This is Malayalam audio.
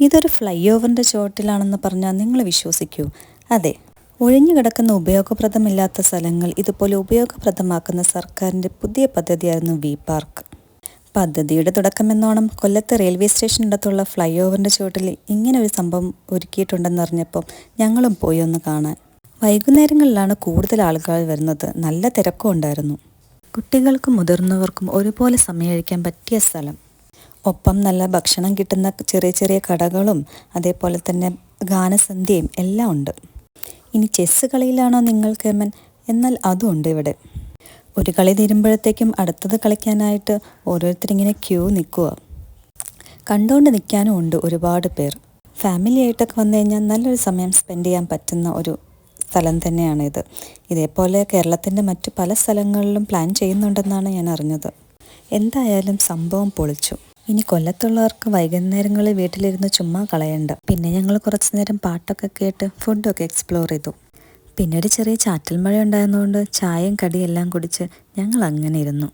ഇതൊരു ഫ്ലൈ ഓവറിൻ്റെ ചോട്ടിലാണെന്ന് പറഞ്ഞാൽ നിങ്ങൾ വിശ്വസിക്കൂ? അതെ, ഒഴിഞ്ഞു കിടക്കുന്ന ഉപയോഗപ്രദമില്ലാത്ത സ്ഥലങ്ങൾ ഇതുപോലെ ഉപയോഗപ്രദമാക്കുന്ന സർക്കാരിൻ്റെ പുതിയ പദ്ധതിയായിരുന്നു വി പാർക്ക്. പദ്ധതിയുടെ തുടക്കമെന്നോണം കൊല്ലത്ത് റെയിൽവേ സ്റ്റേഷനടുത്തുള്ള ഫ്ലൈ ഓവറിൻ്റെ ചുവട്ടിൽ ഇങ്ങനെ ഒരു സംഭവം ഒരുക്കിയിട്ടുണ്ടെന്നറിഞ്ഞപ്പോൾ ഞങ്ങളും പോയി ഒന്ന് കാണാൻ. വൈകുന്നേരങ്ങളിലാണ് കൂടുതൽ ആളുകൾ വരുന്നത്. നല്ല തിരക്കും ഉണ്ടായിരുന്നു. കുട്ടികൾക്കും മുതിർന്നവർക്കും ഒരുപോലെ സമയമഴിക്കാൻ പറ്റിയ സ്ഥലം. ഒപ്പം നല്ല ഭക്ഷണം കിട്ടുന്ന ചെറിയ ചെറിയ കടകളും അതേപോലെ തന്നെ ഗാനസന്ധ്യയും എല്ലാം ഉണ്ട്. ഇനി ചെസ്സ് കളിയിലാണോ നിങ്ങൾ കേമൻ? എന്നാൽ അതും ഉണ്ട് ഇവിടെ. ഒരു കളി തീരുമ്പോഴത്തേക്കും അടുത്തത് കളിക്കാനായിട്ട് ഓരോരുത്തരിങ്ങനെ ക്യൂ നിൽക്കുക. കണ്ടുകൊണ്ട് നിൽക്കാനും ഉണ്ട് ഒരുപാട് പേർ. ഫാമിലി ആയിട്ടൊക്കെ വന്നു കഴിഞ്ഞാൽ നല്ലൊരു സമയം സ്പെൻഡ് ചെയ്യാൻ പറ്റുന്ന ഒരു സ്ഥലം തന്നെയാണിത്. ഇതേപോലെ കേരളത്തിൻ്റെ മറ്റു പല സ്ഥലങ്ങളിലും പ്ലാൻ ചെയ്യുന്നുണ്ടെന്നാണ് ഞാൻ അറിഞ്ഞത്. എന്തായാലും സംഭവം പൊളിച്ചു. ഇനി കൊല്ലത്തുള്ളവർക്ക് വൈകുന്നേരങ്ങളിൽ വീട്ടിലിരുന്ന് ചുമ്മാ കളയണ്ട. പിന്നെ ഞങ്ങൾ കുറച്ച് നേരം പാട്ടൊക്കെ കേട്ട് ഫുഡൊക്കെ എക്സ്പ്ലോർ ചെയ്തു. പിന്നെ ഒരു ചെറിയ ചാറ്റൽ മഴ ഉണ്ടായിരുന്നതുകൊണ്ട് ചായയും കടിയെല്ലാം കുടിച്ച് ഞങ്ങൾ അങ്ങനെ ഇരുന്നു.